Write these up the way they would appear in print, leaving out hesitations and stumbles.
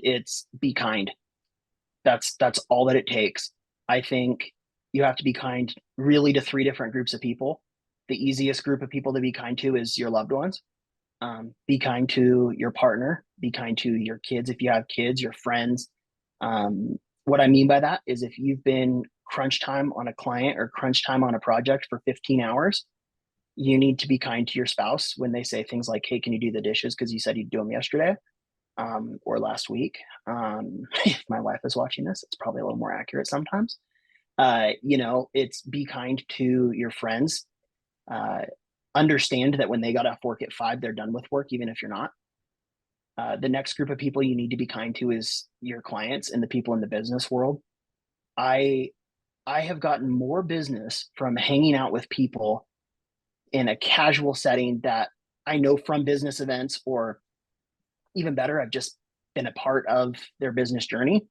It's be kind. That's all that it takes. I think you have to be kind really to three different groups of people. The easiest group of people to be kind to is your loved ones. Be kind to your partner. Be kind to your kids if you have kids, your friends. What I mean by that is if you've been crunch time on a client or crunch time on a project for 15 hours, you need to be kind to your spouse when they say things like, "Hey, can you do the dishes because you said you'd do them yesterday or last week?" If my wife is watching this, it's probably a little more accurate sometimes. It's be kind to your friends. Uh, Understand that when they got off work at 5, they're done with work, even if you're not. The next group of people you need to be kind to is your clients and the people in the business world. I I have gotten more business from hanging out with people in a casual setting that I know from business events, or even better, I've just been a part of their business journey.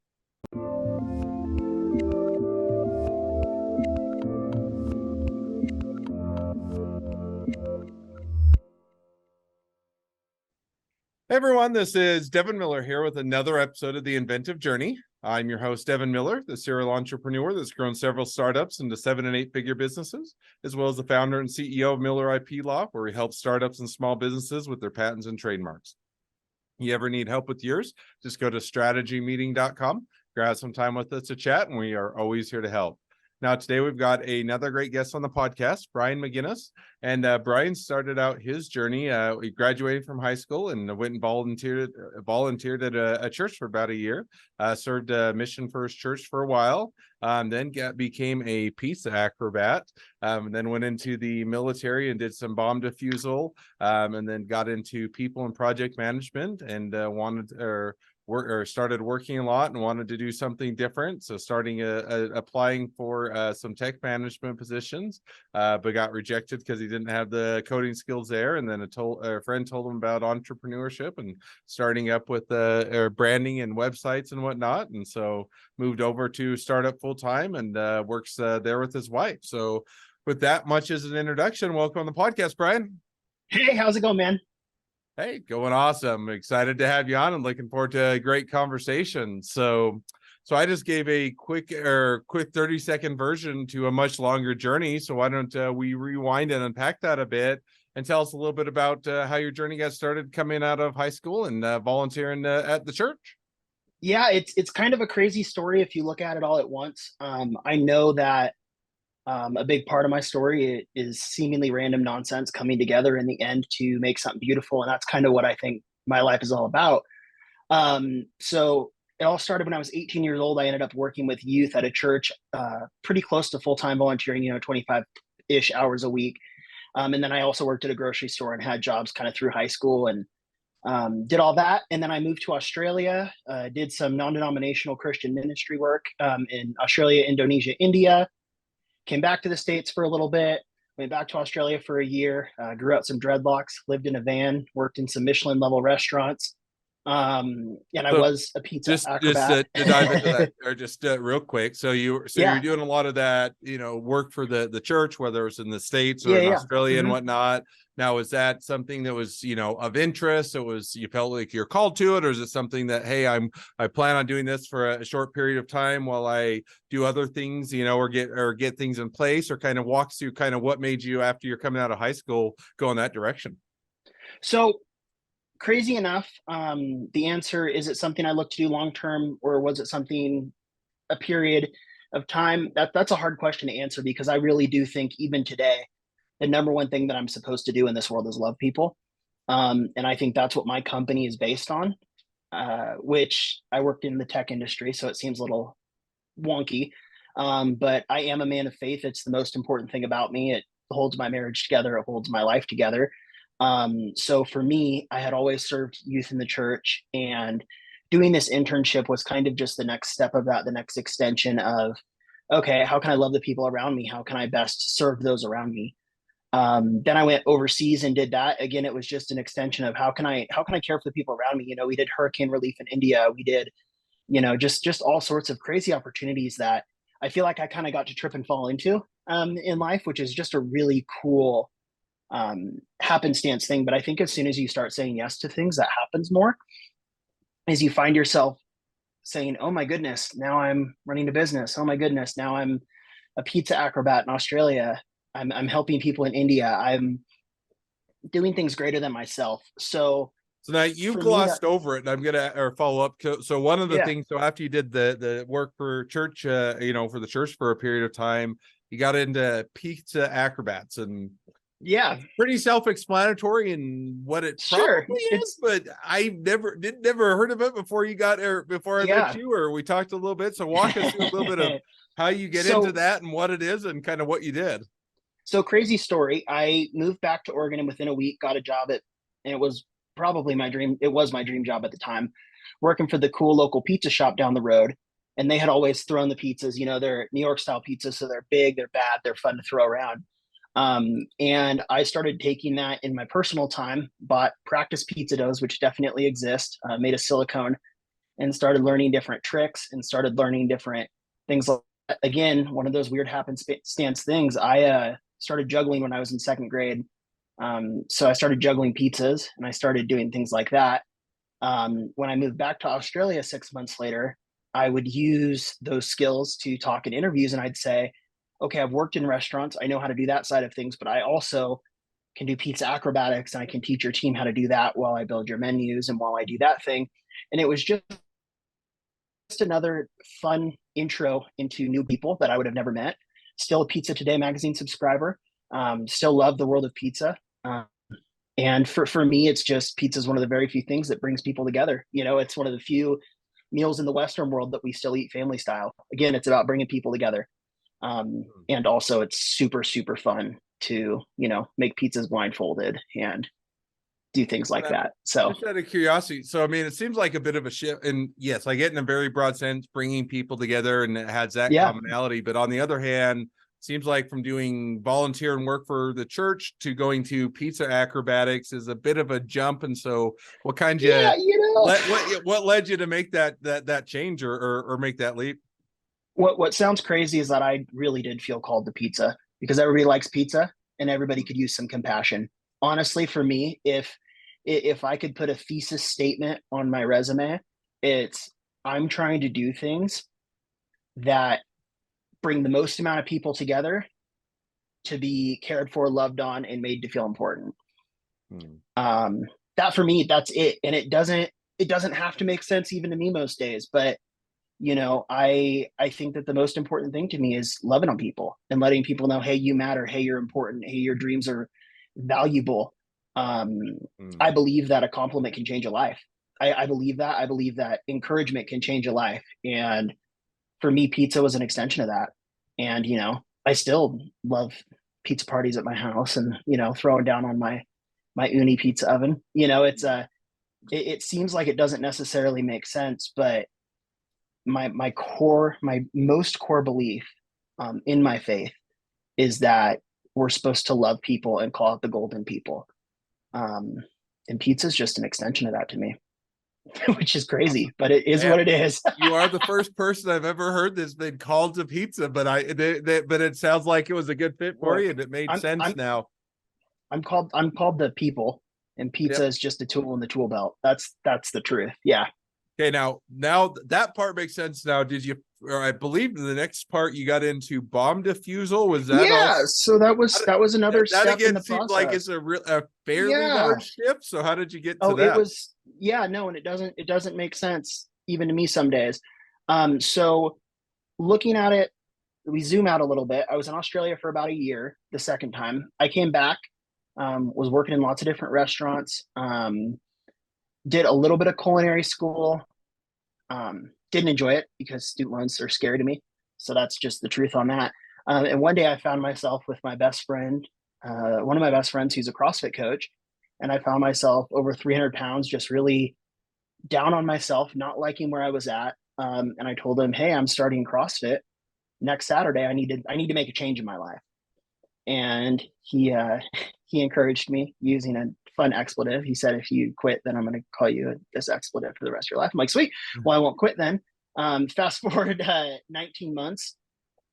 Hey everyone, this is Devin Miller here with another episode of The Inventive Journey. I'm your host, Devin Miller, the serial entrepreneur that's grown several startups into 7- and 8-figure businesses, as well as the founder and CEO of Miller IP Law, where he helps startups and small businesses with their patents and trademarks. You ever need help with yours? Just go to strategymeeting.com, grab some time with us to chat, and we are always here to help. Now, today we've got another great guest on the podcast, Brian McGinnis. And Brian started out his journey. He graduated from high school and went and volunteered at a church for about a year. Served a mission for his church for a while. Then became a peace acrobat. Then went into the military and did some bomb defusal. And then got into people and project management and started working a lot and wanted to do something different. So starting applying for some tech management positions, but got rejected because he didn't have the coding skills there. And then a friend told him about entrepreneurship and starting up with branding and websites and whatnot. And so moved over to startup full time and works there with his wife. So with that much as an introduction, welcome on the podcast, Brian. Hey, how's it going, man? Hey, going awesome. Excited to have you on and looking forward to a great conversation. So I just gave a quick 30-second version to a much longer journey. So why don't we rewind and unpack that a bit and tell us a little bit about how your journey got started coming out of high school and volunteering at the church? Yeah, it's kind of a crazy story if you look at it all at once. I know that a big part of my story is seemingly random nonsense coming together in the end to make something beautiful, and that's kind of what I think my life is all about. So it all started when I was 18 years old. I ended up working with youth at a church, pretty close to full-time volunteering, 25-ish hours a week. And then I also worked at a grocery store and had jobs kind of through high school and did all that. And then I moved to Australia, did some non-denominational Christian ministry work in Australia, Indonesia, India. Came back to the States for a little bit, went back to Australia for a year, grew out some dreadlocks, lived in a van, worked in some Michelin level restaurants. And I So was a pizza just acrobat. to dive into that, or just real quick. So you're Yeah, doing a lot of that, work for the church, whether it's in the States or yeah, in yeah. Australia and Mhm. whatnot. Now, is that something that was, of interest? It was, you felt like you're called to it, or is it something that, hey, I plan on doing this for a short period of time while I do other things, or get things in place, or kind of walks through kind of what made you, after you're coming out of high school, go in that direction? So crazy enough, the answer is it something I look to do long term, or was it something a period of time? That's a hard question to answer because I really do think even today, the number one thing that I'm supposed to do in this world is love people. And I think that's what my company is based on, which I worked in the tech industry, so it seems a little wonky. But I am a man of faith. It's the most important thing about me. It holds my marriage together, it holds my life together. So for me, I had always served youth in the church, and doing this internship was kind of just the next step of that, the next extension of, okay, how can I love the people around me? How can I best serve those around me? Then I went overseas and did that. Again, it was just an extension of how can I care for the people around me? We did hurricane relief in India. We did, just all sorts of crazy opportunities that I feel like I kind of got to trip and fall into in life, which is just a really cool happenstance thing. But I think as soon as you start saying yes to things, that happens more. is you find yourself saying, "Oh my goodness, now I'm running a business. Oh my goodness, now I'm a pizza acrobat in Australia. I'm helping people in India. I'm doing things greater than myself." So So now you for me, that glossed over it, and I'm gonna or follow up. So one of the yeah, things, so after you did the work for church, for the church for a period of time, you got into pizza acrobats, and yeah, it's pretty self-explanatory in what it sure, probably is, it's but I never heard of it before you got or before I met yeah. you, or we talked a little bit. So walk us through a little bit of how you get into So that and what it is and kind of what you did. so crazy story. I moved back to Oregon and within a week got a job at, and it was probably my dream. It was my dream job at the time, working for the cool local pizza shop down the road. And they had always thrown the pizzas, they're New York style pizzas. So they're big, they're bad, they're fun to throw around. And I started taking that in my personal time, bought practice pizza doughs, which definitely exist, made a silicone and started learning different tricks and started learning different things. Again, one of those weird happenstance things. I started juggling when I was in second grade. So I started juggling pizzas and I started doing things like that. When I moved back to Australia 6 months later, I would use those skills to talk in interviews and I'd say, okay, I've worked in restaurants. I know how to do that side of things, but I also can do pizza acrobatics and I can teach your team how to do that while I build your menus and while I do that thing. And it was just another fun intro into new people that I would have never met. Still a Pizza Today magazine subscriber. Still love the world of pizza. And for me, it's just pizza is one of the very few things that brings people together. It's one of the few meals in the Western world that we still eat family style. Again, it's about bringing people together. And also, it's super, super fun to, make pizzas blindfolded and do things like that. So, Just out of curiosity, so I mean, it seems like a bit of a shift, and yes, I get in a very broad sense, bringing people together, and it has that yeah, commonality. But on the other hand, seems like from doing volunteer and work for the church to going to pizza acrobatics is a bit of a jump. And so, what kind yeah, of what led you to make that change or make that leap? what sounds crazy is that I really did feel called to pizza because everybody likes pizza and everybody could use some compassion. Honestly, for me, if I could put a thesis statement on my resume, it's I'm trying to do things that bring the most amount of people together to be cared for, loved on, and made to feel important. Hmm. Um, that for me, that's it. And it doesn't have to make sense even to me most days, but I think that the most important thing to me is loving on people and letting people know, hey, you matter, hey, you're important, hey, your dreams are valuable. um, I Hmm. believe that a compliment can change a life. I believe that. I believe that encouragement can change a life, and for me pizza was an extension of that. And I still love pizza parties at my house and throwing down on my uni pizza oven. It seems like it doesn't necessarily make sense, but my most core belief in my faith is that we're supposed to love people and call it the golden people. Um, and pizza is just an extension of that to me, which is Awesome. crazy, but it is Man, what it is. you are the first person I've ever heard that's been called to pizza, but but it sounds like it was a good fit for you Look, and it made I'm sense I'm now. I'm called the people, and pizza Yep. is just a tool in the tool belt. That's the truth. Yeah. Okay, now that part makes sense. Now, did you? Or I believe the next part you got into bomb defusal. Was that Yeah. also? So that was Did, that was another that step in again the seemed like it's process. a fairly Yeah. large shift. So how did you get to Oh, it that? was, yeah, no, and it doesn't make sense even to me some days. So looking at it, we zoom out a little bit. I was in Australia for about a year the second time. I came back, was working in lots of different restaurants, did a little bit of culinary school, didn't enjoy it because student loans are scary to me. So that's just the truth on that. And one day I found myself with my best friend, one of my best friends who's a CrossFit coach. And I found myself over 300 pounds, just really down on myself, not liking where I was at. And I told him, hey, I'm starting CrossFit next Saturday. I need to make a change in my life. And he encouraged me using a fun expletive. He said, if you quit, then I'm going to call you this expletive for the rest of your life. I'm like, sweet. Well, I won't quit then. Fast forward 19 months,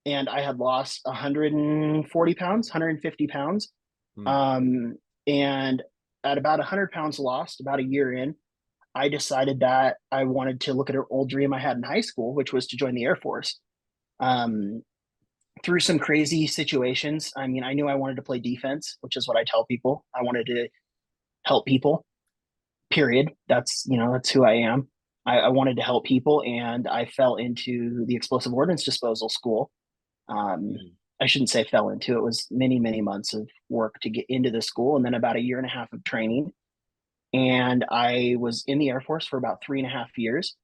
and I had lost 140 pounds, 150 pounds. Hmm. Um, and at about 100 pounds lost, about a year in, I decided that I wanted to look at an old dream I had in high school, which was to join the Air Force. Um, through some crazy situations, I mean, I knew I wanted to play defense, which is what I tell people. I wanted to help people, period. That's who I am. I wanted to help people, and I fell into the explosive ordnance disposal school. Um, Mm. I shouldn't say fell into it, was many, many months of work to get into the school, and then about a year and a half of training. And I was in the Air Force for about 3.5 years.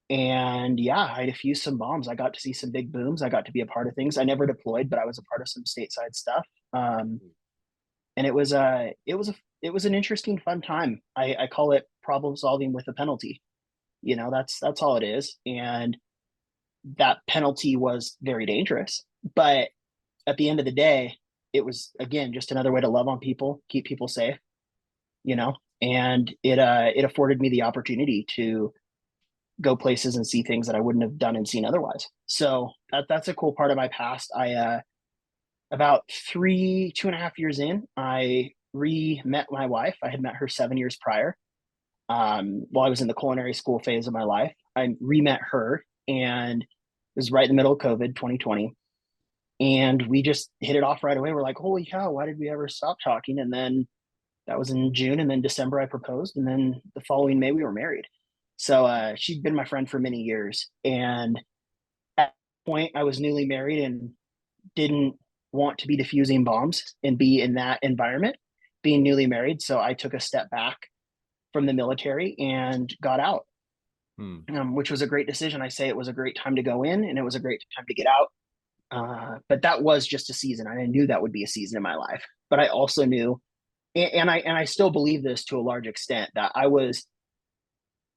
And yeah, I defused some bombs. I got to see some big booms. I got to be a part of things. I never deployed, but I was a part of some stateside stuff. And it was an interesting, fun time. I call it problem solving with a penalty. That's all it is. And that penalty was very dangerous. But at the end of the day, it was again just another way to love on people, keep people safe, you know, and it afforded me the opportunity to go places and see things that I wouldn't have done and seen otherwise. So that's a cool part of my past. I about 2.5 years in, I re-met my wife. I had met her 7 years prior. While I was in the culinary school phase of my life, I re-met her, and it was right in the middle of COVID 2020. And we just hit it off right away. We're like, holy cow, why did we ever stop talking? And then that was in June, and then December I proposed, and then the following May we were married. So she'd been my friend for many years, and at that point I was newly married and didn't want to be diffusing bombs and be in that environment, being newly married. So I took a step back from the military and got out, Hmm. which was a great decision. I say it was a great time to go in, and it was a great time to get out. But that was just a season. I knew that would be a season in my life. But I also knew, and I still believe this to a large extent, that I was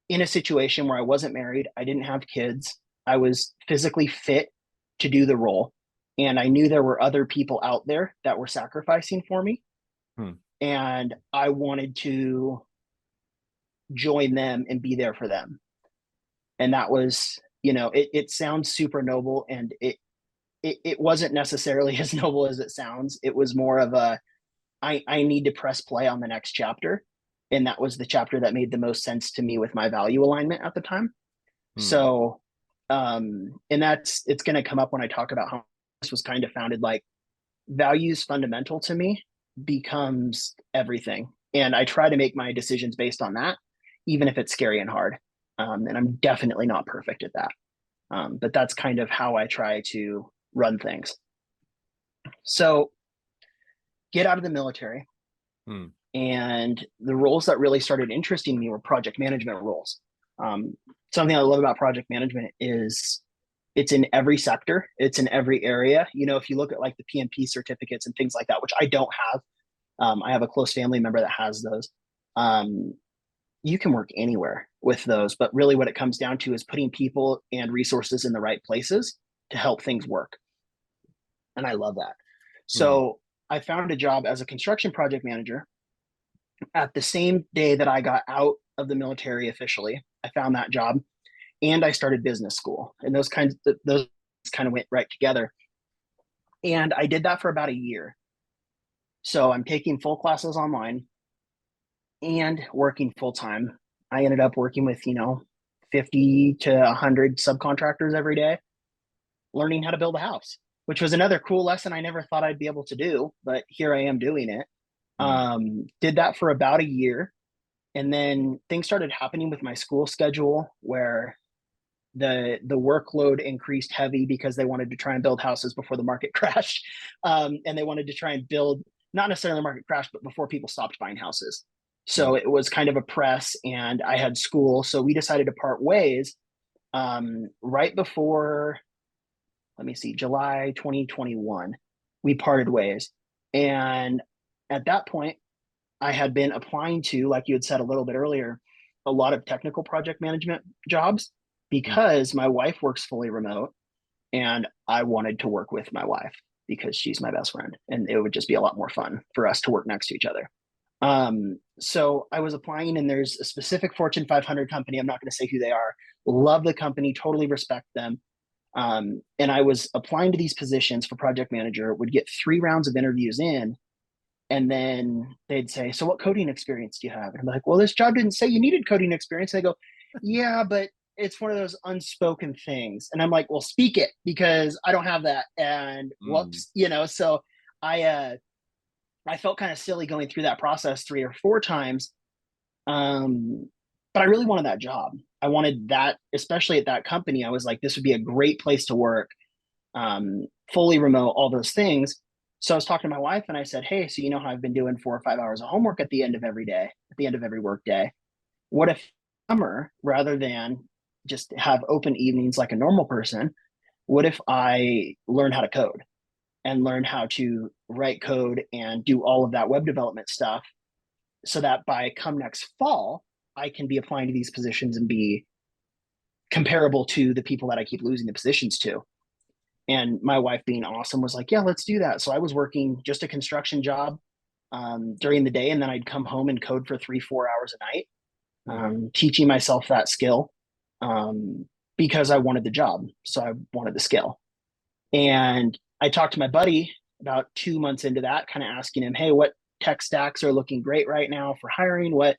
in a situation where I wasn't married, I didn't have kids, I was physically fit to do the role, and I knew there were other people out there that were sacrificing for me, Hmm. and I wanted to join them and be there for them. And that was, it sounds super noble, and it wasn't necessarily as noble as it sounds. It was more of I need to press play on the next chapter. And that was the chapter that made the most sense to me with my value alignment at the time. Hmm. So, and it's going to come up when I talk about how this was kind of founded. Like, values fundamental to me becomes everything. And I try to make my decisions based on that, even if it's scary and hard. And I'm definitely not perfect at that. But that's kind of how I try to run things. So, get out of the military. Hmm. And the roles that really started interesting me were project management roles. Something I love about project management is it's in every sector, it's in every area. If you look at like the PMP certificates and things like that, which I don't have, I have a close family member that has those. Um, you can work anywhere with those, but really what it comes down to is putting people and resources in the right places to help things work. And I love that. Hmm. So I found a job as a construction project manager at the same day that I got out of the military officially. I found that job, and I started business school, and those kind of went right together. And I did that for about a year. So I'm taking full classes online and working full time. I ended up working with 50 to 100 subcontractors every day, learning how to build a house, which was another cool lesson I never thought I'd be able to do, but here I am doing it. Hmm. Did that for about a year, and then things started happening with my school schedule where the workload increased heavy because they wanted to try and build houses before the market crashed, and they wanted to try and build not necessarily the market crash, but before people stopped buying houses. Hmm. So it was kind of a press, and I had school, so we decided to part ways right before, let me see, July 2021. We parted ways, and at that point I had been applying to, like you had said a little bit earlier, a lot of technical project management jobs Hmm. because my wife works fully remote, and I wanted to work with my wife because she's my best friend, and it would just be a lot more fun for us to work next to each other. So I was applying, and there's a specific Fortune 500 company. I'm not going to say who they are. Love the company, totally respect them. And I was applying to these positions for project manager, would get 3 rounds of interviews in, And then they'd say, "So what coding experience do you have?" And I'm like, "Well, this job didn't say you needed coding experience." And they go, "Yeah, but it's one of those unspoken things." And I'm like, "Well, speak it because I don't have that." And Mm. whoops, you know, so I uh I felt kind of silly going through that process 3 or 4 times. Um, but I really wanted that job. I wanted that, especially at that company. I was like, this would be a great place to work, fully remote, all those things. So I was talking to my wife and I said, "Hey, so you know how I've been doing 4 or 5 hours of homework at the end of every day, at the end of every work day? What if summer, rather than just have open evenings like a normal person, what if I learn how to code and learn how to write code and do all of that web development stuff so that by come next fall, I can be applying to these positions and be comparable to the people that I keep losing the positions to?" And my wife, being awesome, was like, "Yeah, let's do that." So I was working just a construction job during the day, and then I'd come home and code for 3, 4 hours a night, Mm. teaching myself that skill, um, because I wanted the job. So I wanted the skill. And I talked to my buddy about 2 months into that, kind of asking him, "Hey, what tech stacks are looking great right now for hiring? What?"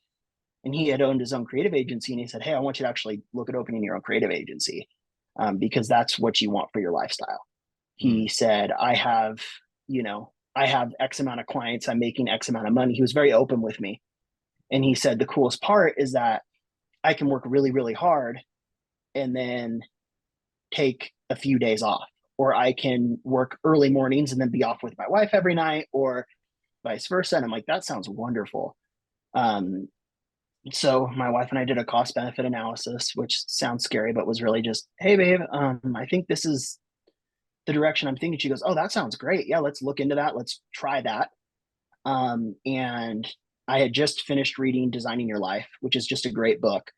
And he had owned his own creative agency, and he said, "Hey, I want you to actually look at opening your own creative agency, because that's what you want for your lifestyle." Mm. He said, I have X amount of clients, I'm making X amount of money. He was very open with me. And he said, the coolest part is that I can work really, really hard and then take a few days off, or I can work early mornings and then be off with my wife every night, or vice versa. And I'm like, that sounds wonderful. Um, so my wife and I did a cost benefit analysis, which sounds scary, but was really just, "Hey, babe, I think this is the direction I'm thinking." She goes, "Oh, that sounds great. Yeah, let's look into that. Let's try that." And I had just finished reading Designing Your Life, which is just a great book.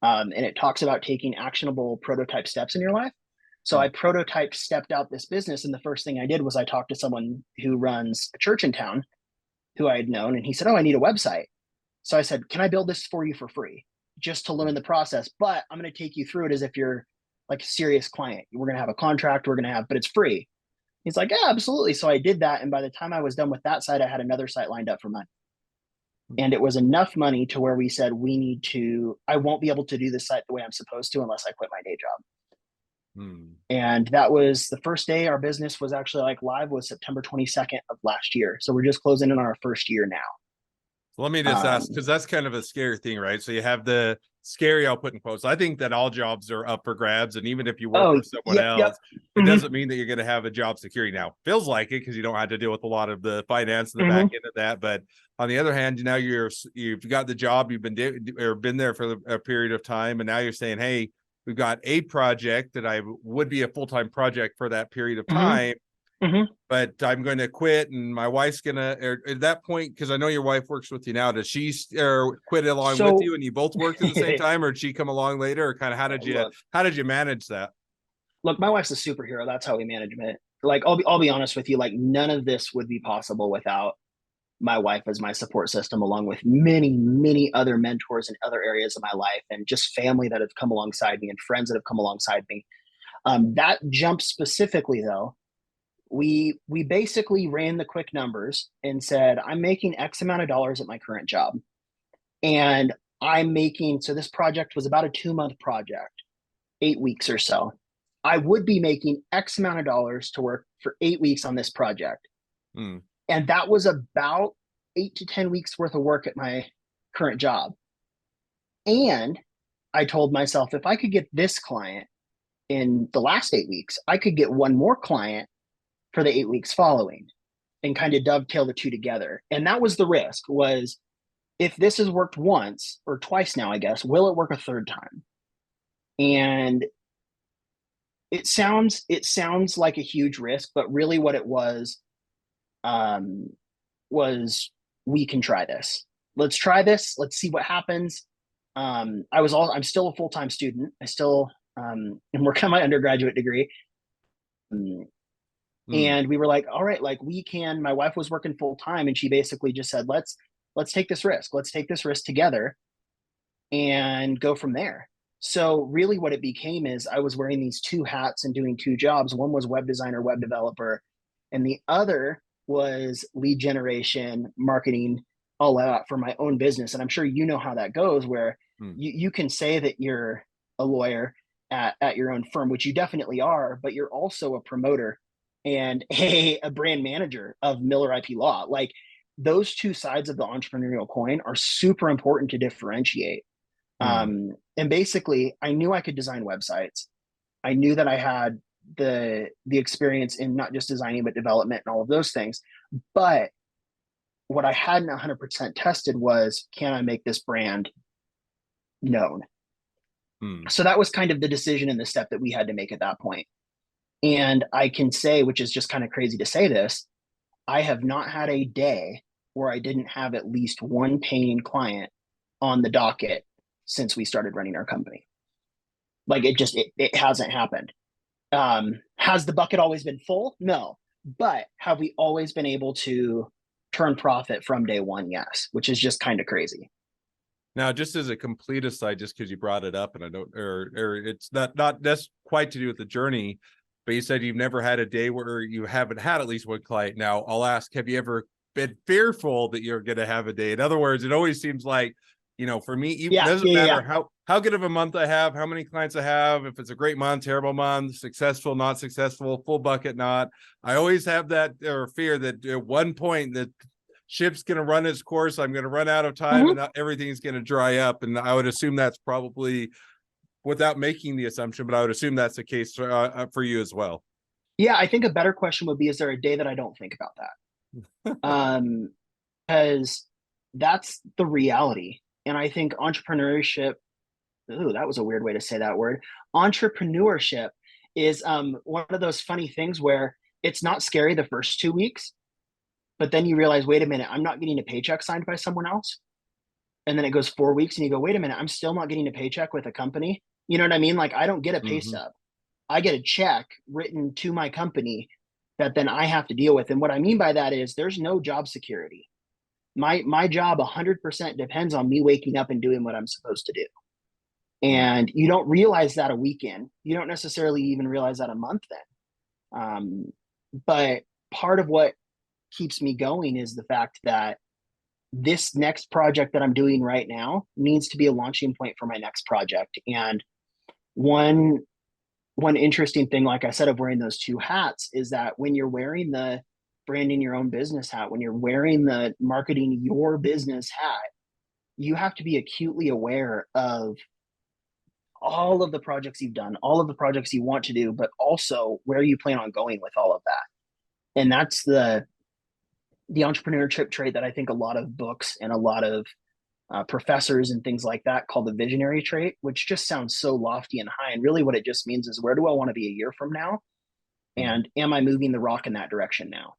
And it talks about taking actionable prototype steps in your life. So Mm. I prototype stepped out this business. And the first thing I did was I talked to someone who runs a church in town who I had known. And he said, "Oh, I need a website." So I said, "Can I build this for you for free just to learn the process? But I'm going to take you through it as if you're like a serious client. We're going to have a contract, we're going to have, but it's free." He's like, "Yeah, absolutely." So I did that. And by the time I was done with that site, I had another site lined up for money. And it was enough money to where we said, I won't be able to do this site the way I'm supposed to unless I quit my day job. Mm. And that was the first day our business was actually like live, was September 22nd of last year. So we're just closing in on our first year now. Let me just ask, Um, because that's kind of a scary thing, right? So you have the scary, I'll put in quotes. I think that all jobs are up for grabs. And even if you work oh, for someone yep, yep. else, it Mm-hmm, doesn't mean that you're going to have a job security. Now, feels like it because you don't have to deal with a lot of the finance and the back mm-hmm. end of that. But on the other hand, now you've got the job, you've been there for a period of time, and now you're saying, "Hey, we've got a project that I would be a full-time project for that period of Mm-hmm. time, Mm-hmm. but I'm going to quit, and my wife's gonna," or at that point, because I know your wife works with you now. Does she quit along with So you, and you both worked at the same time, or did she come along later, or kind of look, how did you manage that? my wife's a superhero. That's how we manage it. Like, I'll be honest with you. Like, none of this would be possible without my wife as my support system, along with many, many other mentors in other areas of my life, and just family that have come alongside me and friends that have come alongside me. That jump specifically, though, we basically ran the quick numbers and said, "I'm making X amount of dollars at my current job, and I'm making, so this project was about a 2 month project, 8 weeks or so. I would be making X amount of dollars to work for 8 weeks on this project." Hmm. And that was about 8 to 10 weeks worth of work at my current job. And I told myself, if I could get this client in the last 8 weeks, I could get one more client for the 8 weeks following, and kind of dovetail the two together. And that was the risk, was, if this has worked once or twice now, I guess, will it work a third time? And it sounds like a huge risk, but really what it um, was, we can try this. Let's try this. Let's see what happens. I'm still a full-time student. I still am working on my undergraduate degree. Um, Hmm. and we were like, all right, like, my wife was working full time, and she basically just said, let's take this risk. Let's take this risk together and go from there. So really what it became is I was wearing these two hats and doing two jobs. One was web designer, web developer, and the other was lead generation, marketing, all that for my own business. And I'm sure you know how that goes, where Hmm. you can say that you're a lawyer at your own firm, which you definitely are, but you're also a promoter and a brand manager of Miller IP Law. Like those two sides of the entrepreneurial coin are super important to differentiate. Hmm. And basically, I knew I could design websites. I knew that I had the experience in not just designing but development and all of those things. But what I hadn't 100% tested was, can I make this brand known? Hmm. So that was kind of the decision and the step that we had to make at that point. And I can say, which is just kind of crazy to say this, I have not had a day where I didn't have at least one paying client on the docket since we started running our company. Like it hasn't happened. Has the bucket always been full? No. But have we always been able to turn profit from day one? Yes, which is just kind of crazy. Now, just as a complete aside, just because you brought it up, and I don't, or it's not that's quite to do with the journey, but you said you've never had a day where you haven't had at least one client. Now, I'll ask, have you ever been fearful that you're going to have a day? In other words, it always seems like, for me, it Yeah, doesn't yeah, matter yeah. how good of a month I have, how many clients I have, if it's a great month, terrible month, successful, not successful, full bucket, not. I always have that or fear that at one point that ship's going to run its course. I'm going to run out of time Mm-hmm. and everything's going to dry up. And I would assume that's probably, without making the assumption, but I would assume that's the case for you as well. Yeah, I think a better question would be, is there a day that I don't think about that? Because that's the reality. And I think entrepreneurship, ooh, that was a weird way to say that word. Entrepreneurship is one of those funny things where it's not scary the first 2 weeks, but then you realize, wait a minute, I'm not getting a paycheck signed by someone else. And then it goes 4 weeks and you go, wait a minute, I'm still not getting a paycheck with a company. You know what I mean? Like I don't get a pay Mm-hmm. stub. I get a check written to my company that then I have to deal with. And what I mean by that is there's no job security. My job 100% depends on me waking up and doing what I'm supposed to do. And you don't realize that a weekend. You don't necessarily even realize that a month then. But part of what keeps me going is the fact that this next project that I'm doing right now needs to be a launching point for my next project. And one one interesting thing, like I said, of wearing those two hats is that when you're wearing the branding your own business hat, when you're wearing the marketing your business hat, you have to be acutely aware of all of the projects you've done, all of the projects you want to do, but also where you plan on going with all of that. And that's the entrepreneurship trait that I think a lot of books and a lot of professors and things like that call the visionary trait, which just sounds so lofty and high. And really, what it just means is, where do I want to be a year from now? Mm-hmm. And am I moving the rock in that direction now?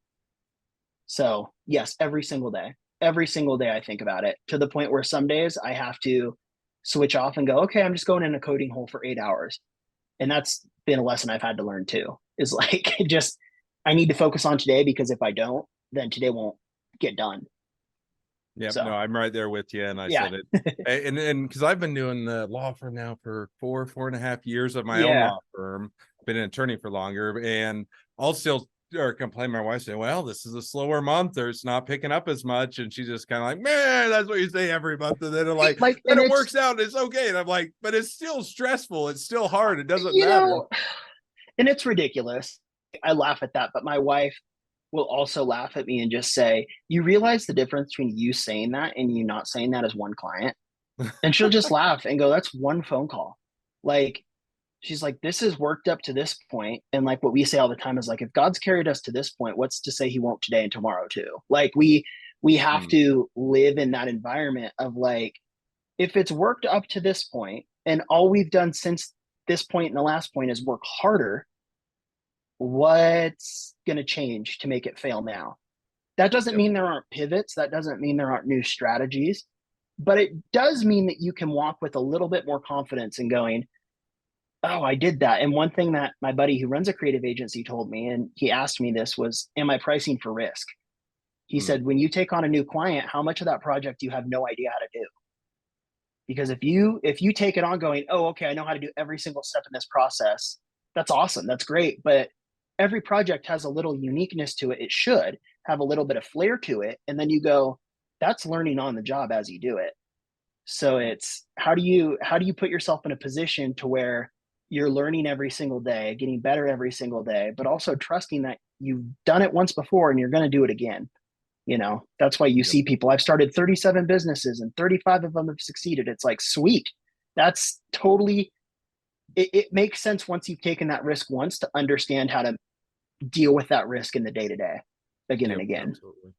So, yes, every single day, I think about it to the point where some days I have to switch off and go, okay, I'm just going in a coding hole for 8 hours. And that's been a lesson I've had to learn too, is like, just, I need to focus on today because if I don't, then today won't get done. Yep. No, So, I'm right there with you. And I yeah, said it. And because I've been doing the law firm now for 4.5 years of my own yeah. law firm, been an attorney for longer. And I'll still or complain. My wife say, well, this is a slower month or it's not picking up as much. And she's just kind of like, man, that's what you say every month. And then I'm like, Like, but and it it's, works out. It's okay. And I'm like, but it's still stressful. It's still hard. It doesn't you matter. know, and it's ridiculous. I laugh at that, but my wife will also laugh at me and just say, you realize the difference between you saying that and you not saying that as one client? And she'll just laugh and go, that's one phone call. Like, she's like, this is worked up to this point. And like what we say all the time is like, if God's carried us to this point, what's to say he won't today and tomorrow too? Like we have Mm, to live in that environment of like, if it's worked up to this point and all we've done since this point and the last point is work harder, what's going to change to make it fail now? That doesn't yep. mean there aren't pivots. That doesn't mean there aren't new strategies, but it does mean that you can walk with a little bit more confidence in going, oh, I did that. And one thing that my buddy who runs a creative agency told me, and he asked me this was, am I pricing for risk? He Mm, said, when you take on a new client, how much of that project you have no idea how to do? Because if you take it on going, oh, okay, I know how to do every single step in this process, that's awesome. That's great. But every project has a little uniqueness to it. It should. have a little bit of flair to it. And then you go, that's learning on the job as you do it. So it's how do you put yourself in a position to where you're learning every single day, getting better every single day, but also trusting that you've done it once before and you're going to do it again. That's why you Yep. see people. I've started 37 businesses and 35 of them have succeeded. It's like, sweet. That's totally, it makes sense once you've taken that risk once to understand how to deal with that risk in the day to day again and Yep, again. absolutely.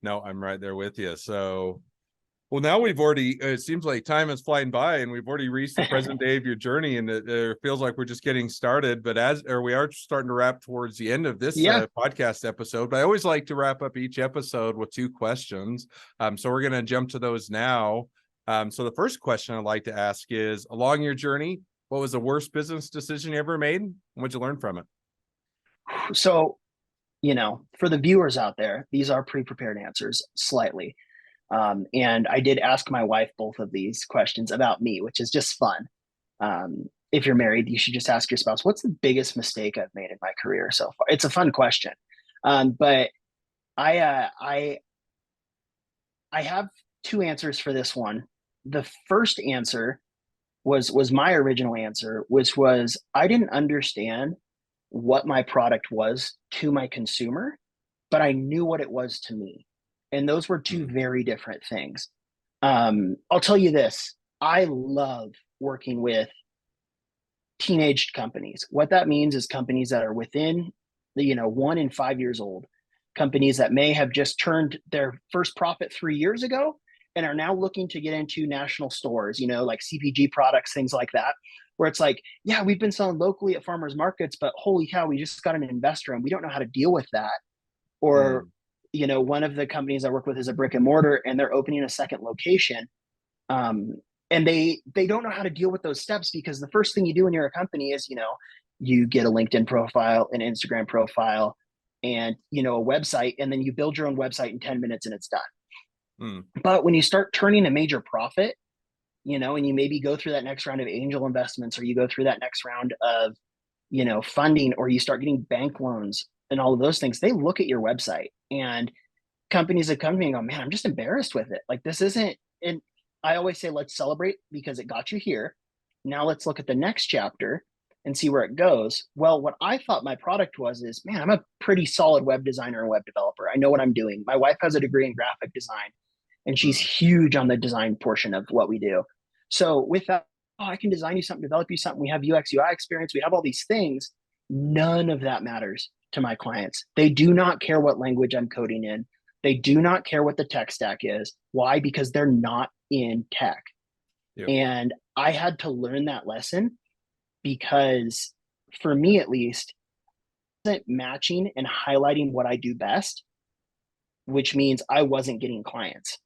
No, I'm right there with you. So, well, now we've already, it seems like time is flying by and we've already reached the present day of your journey, and it feels like we're just getting started, but we are starting to wrap towards the end of this Yeah. podcast episode. But I always like to wrap up each episode with 2 questions. So we're going to jump to those now. So the first question I'd like to ask is, along your journey, what was the worst business decision you ever made? And what'd you learn from it? So, for the viewers out there, these are pre-prepared answers slightly. And I did ask my wife both of these questions about me, which is just fun. If you're married, you should just ask your spouse, what's the biggest mistake I've made in my career so far? It's a fun question. But I have 2 answers for this one. The first answer was my original answer, which was I didn't understand what my product was to my consumer, but I knew what it was to me. And those were 2 very different things. I'll tell you this, I love working with teenage companies. What that means is companies that are within the, 1 and 5 years old, companies that may have just turned their first profit 3 years ago and are now looking to get into national stores, like CPG products, things like that, where it's like, yeah, we've been selling locally at farmers markets, but holy cow, we just got an investor and we don't know how to deal with that. Or, one of the companies I work with is a brick and mortar and they're opening a second location. Um, and they don't know how to deal with those steps, because the first thing you do when you're a company is, you get a LinkedIn profile, an Instagram profile, and, a website, and then you build your own website in 10 minutes and it's done. But when you start turning a major profit, and you maybe go through that next round of angel investments, or you go through that next round of, funding, or you start getting bank loans and all of those things, they look at your website, and companies that come to me and go, man, I'm just embarrassed with it. Like, this isn't, and I always say, let's celebrate because it got you here. Now let's look at the next chapter and see where it goes. Well, what I thought my product was is, man, I'm a pretty solid web designer and web developer. I know what I'm doing. My wife has a degree in graphic design and she's huge on the design portion of what we do. So with that, oh, I can design you something, develop you something. We have UX, UI experience. We have all these things. None of that matters to my clients. They do not care what language I'm coding in. They do not care what the tech stack is. Why? Because they're not in tech. Yep. And I had to learn that lesson, because for me, at least, wasn't matching and highlighting what I do best, which means I wasn't getting clients.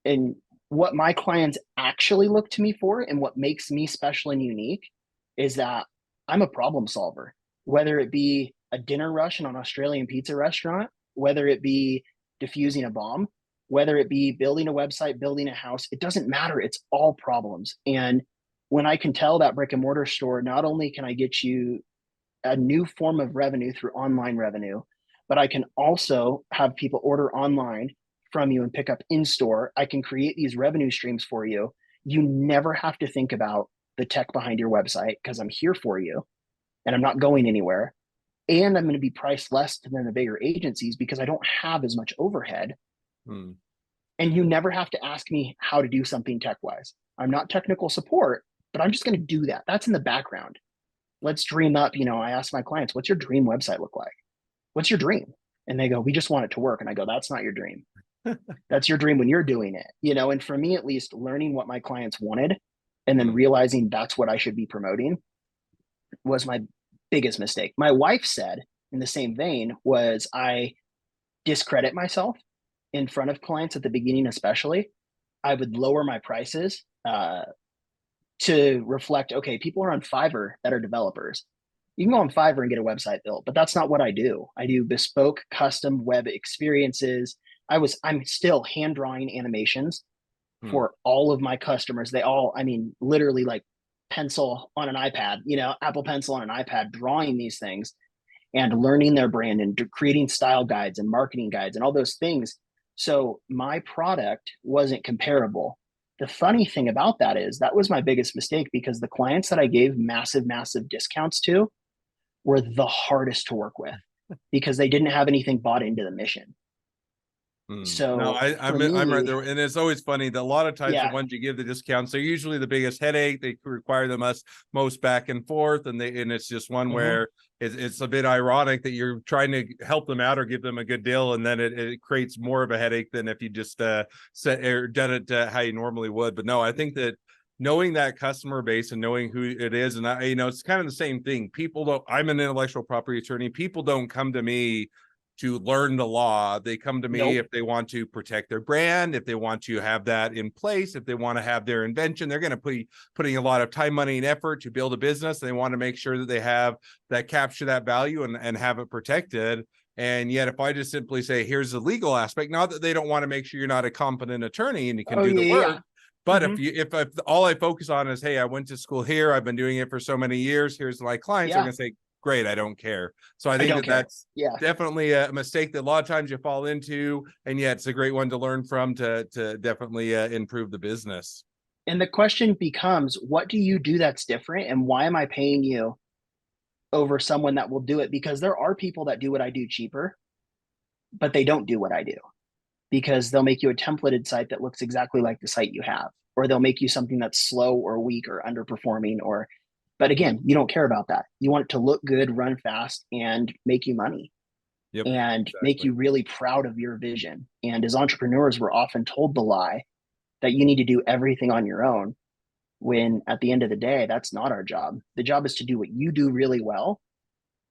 And what my clients actually look to me for, and what makes me special and unique, is that I'm a problem solver. Whether it be a dinner rush in an Australian pizza restaurant, whether it be diffusing a bomb, whether it be building a website, building a house, it doesn't matter. It's all problems. And when I can tell that brick and mortar store, not only can I get you a new form of revenue through online revenue, but I can also have people order online from you and pick up in store. I can create these revenue streams for you. You never have to think about the tech behind your website, because I'm here for you and I'm not going anywhere. And I'm going to be priced less than the bigger agencies because I don't have as much overhead. And you never have to ask me how to do something tech wise. I'm not technical support, but I'm just going to do that. That's in the background. Let's dream up. I ask my clients, what's your dream website look like? What's your dream? And they go, we just want it to work. And I go, that's not your dream. That's your dream when you're doing it. And for me, at least, learning what my clients wanted and then realizing that's what I should be promoting was my biggest mistake. My wife said, in the same vein, was I discredit myself in front of clients at the beginning, especially. I would lower my prices to reflect, okay, people are on Fiverr that are developers. You can go on Fiverr and get a website built, but that's not what I do. I do bespoke, custom web experiences. I'm still hand drawing animations for all of my customers. They all, literally like pencil on an iPad, Apple Pencil on an iPad, drawing these things. and learning their brand and creating style guides and marketing guides and all those things. So my product wasn't comparable. The funny thing about that is that was my biggest mistake, because the clients that I gave massive, massive discounts to were the hardest to work with because they didn't have anything bought into the mission. No, So for I'm right me, there, and it's always funny that a lot of times the yeah, ones you give the discounts are usually the biggest headache. They require the most back and forth, and it's just one mhm. where it's a bit ironic that you're trying to help them out or give them a good deal, and then it creates more of a headache than if you just set or done it how you normally would. But no, I think that knowing that customer base and knowing who it is, and it's kind of the same thing. People don't. I'm an intellectual property attorney. People don't come to me to learn the law. They come to me Nope. if they want to protect their brand, if they want to have that in place, if they want to have their invention. They're going to putting a lot of time, money, and effort to build a business. They want to make sure that they have that, capture that value and have it protected. And yet, if I just simply say, here's the legal aspect, not that they don't want to make sure you're not a competent attorney and you can Oh do the yeah, yeah. work, but Hmm. if all I focus on is, hey, I went to school here, I've been doing it for so many years, here's my clients, they're Yeah. going to say, great, I don't care. So I I think don't that care. that's Yeah. definitely a mistake that a lot of times you fall into, and yet it's a great one to learn from to definitely improve the business. And the question becomes, what do you do that's different? And why am I paying you over someone that will do it? Because there are people that do what I do cheaper, but they don't do what I do, because they'll make you a templated site that looks exactly like the site you have, or they'll make you something that's slow or weak or underperforming. Or, but again, you don't care about that. You want it to look good, run fast, and make you money Yep, and make exactly. you really proud of your vision. And as entrepreneurs, we're often told the lie that you need to do everything on your own, when at the end of the day, that's not our job. The job is to do what you do really well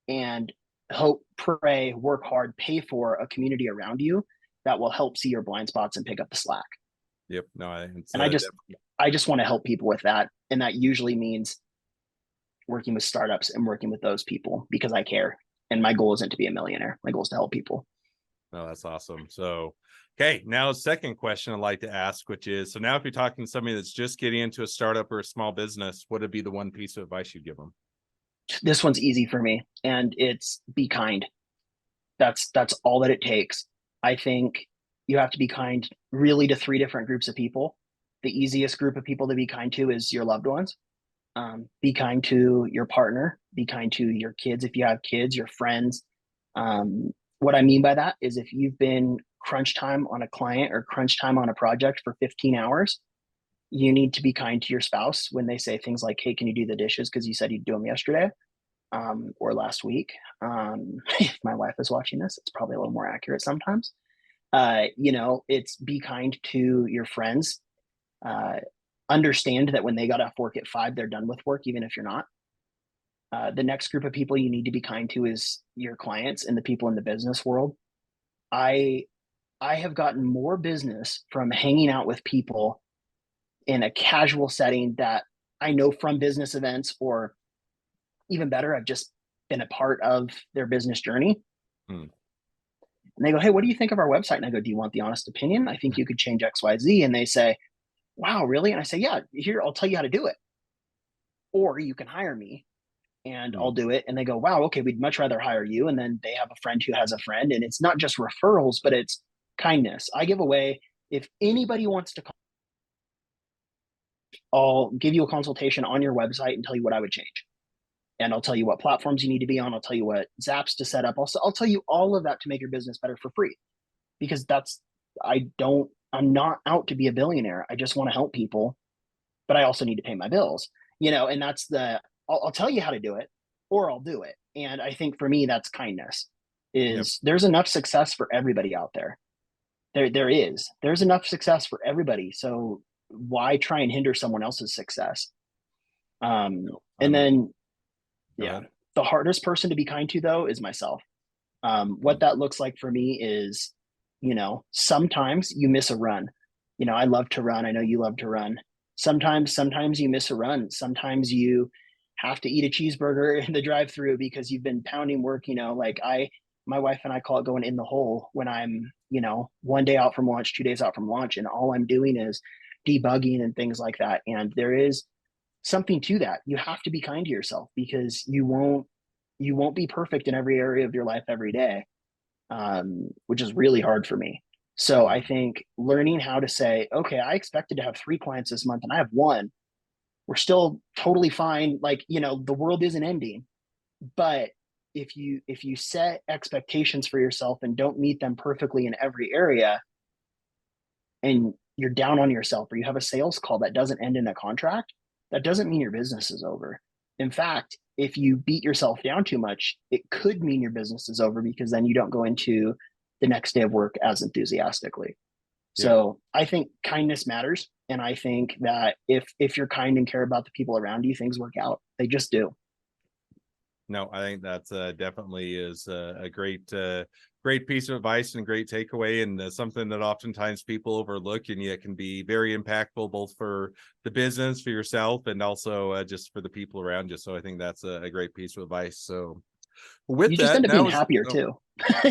and hope, pray, work hard, pay for a community around you that will help see your blind spots and pick up the slack. Yep, no, it's And I just want to help people with that. And that usually means working with startups and working with those people because I care. And my goal isn't to be a millionaire. My goal is to help people. no, that's awesome. So, okay, now second question I'd like to ask, which is, so now if you're talking to somebody that's just getting into a startup or a small business, what would be the one piece of advice you'd give them? This one's easy for me, and it's be kind. That's all that it takes. I think you have to be kind really to three different groups of people. The easiest group of people to be kind to is your loved ones. Be kind to your partner. Be kind to your kids if you have kids, your friends. What I mean by that is, if you've been crunch time on a client or crunch time on a project for 15 hours, you need to be kind to your spouse when they say things like, "Hey, can you do the dishes because you said you'd do them yesterday?" Or last week. If my wife is watching this, it's probably a little more accurate sometimes. It's be kind to your friends. Uh, Understand that when they got off work at 5, they're done with work, even if you're not. The next group of people you need to be kind to is your clients and the people in the business world. I I have gotten more business from hanging out with people in a casual setting that I know from business events, or even better, I've just been a part of their business journey. Hmm. And they go, "Hey, what do you think of our website?" And I go, "Do you want the honest opinion? I think you could change XYZ." And they say, "Wow, really?" And I say, "Yeah, here, I'll tell you how to do it. Or you can hire me and Hmm. I'll do it." And they go, "Wow, okay, we'd much rather hire you." And then they have a friend who has a friend. And it's not just referrals, but it's kindness. I give away, if anybody wants to, I'll give you a consultation on your website and tell you what I would change. And I'll tell you what platforms you need to be on. I'll tell you what Zaps to set up. I'll tell you all of that to make your business better for free, because I'm not out to be a billionaire. I just want to help people, but I also need to pay my bills, and I'll tell you how to do it, or I'll do it. And I think for me, that's kindness. Yep. Is there's enough success for everybody out there. There's enough success for everybody. So why try and hinder someone else's success? No, And then, go yeah, ahead. the hardest person to be kind to, though, is myself. Hmm. What that looks like for me is, sometimes you miss a run. I love to run. I know you love to run. Sometimes you miss a run. Sometimes you have to eat a cheeseburger in the drive-through because you've been pounding work. Like my wife and I call it going in the hole when I'm, one day out from lunch, 2 days out from lunch, and all I'm doing is debugging and things like that. And there is something to that. You have to be kind to yourself, because you won't. you won't be perfect in every area of your life every day, which is really hard for me. So I think learning how to say, okay, I expected to have 3 clients this month and I have one. We're still totally fine. Like, the world isn't ending. But if you set expectations for yourself and don't meet them perfectly in every area, and you're down on yourself, or you have a sales call that doesn't end in a contract, that doesn't mean your business is over. In fact, if you beat yourself down too much, it could mean your business is over, because then you don't go into the next day of work as enthusiastically. Yeah. So I think kindness matters. And I think that if you're kind and care about the people around you, things work out. They just do. No, I think that's definitely is a great piece of advice and a great takeaway, and something that oftentimes people overlook, and yet can be very impactful both for the business, for yourself, and also just for the people around you. So I think that's a great piece of advice. So with You just that, end up being now is happier too.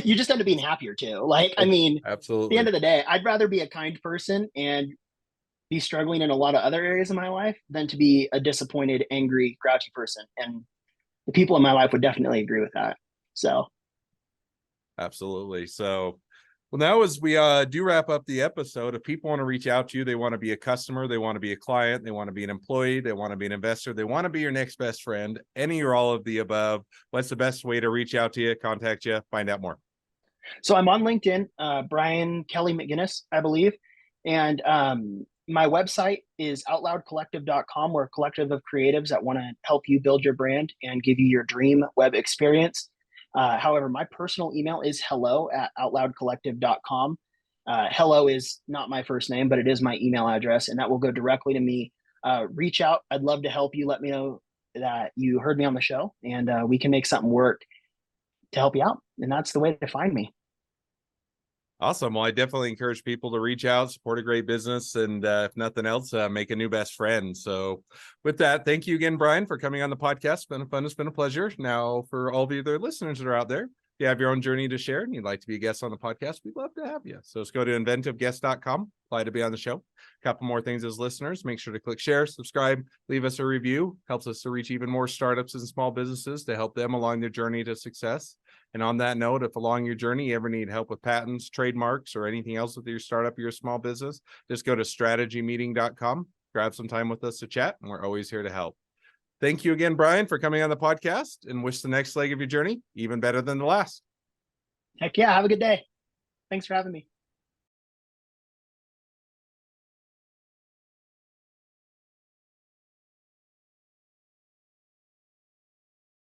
You just end up being happier too. Like, I mean, at the end absolutely. of the day, I'd rather be a kind person and be struggling in a lot of other areas of my life than to be a disappointed, angry, grouchy person. And the people in my life would definitely agree with that. So Absolutely. So, well, now as we do wrap up the episode, if people want to reach out to you, they want to be a customer, they want to be a client, they want to be an employee, they want to be an investor, they want to be your next best friend, any or all of the above, what's the best way to reach out to you, contact you, find out more? So I'm on LinkedIn, Brian Kelly McGinnis, I believe. And my website is outloudcollective.com. We're a collective of creatives that want to help you build your brand and give you your dream web experience. However, my personal email is hello@outloudcollective.com. Hello is not my first name, but it is my email address, and that will go directly to me. Reach out. I'd love to help you. Let me know that you heard me on the show, and we can make something work to help you out. And that's the way to find me. Awesome. Well, I definitely encourage people to reach out, support a great business, and if nothing else, make a new best friend. So, with that, thank you again, Brian, for coming on the podcast. It's been fun. It's been a pleasure. Now, for all the other listeners that are out there, if you have your own journey to share and you'd like to be a guest on the podcast, we'd love to have you. So, let's go to inventiveguest.com, apply to be on the show. A couple more things as listeners: make sure to click share, subscribe, leave us a review. Helps us to reach even more startups and small businesses to help them along their journey to success. And on that note, if along your journey you ever need help with patents, trademarks, or anything else with your startup or your small business, just go to strategymeeting.com, grab some time with us to chat, and we're always here to help. Thank you again, Brian, for coming on the podcast, and wish the next leg of your journey even better than the last. Heck yeah. Have a good day. Thanks for having me.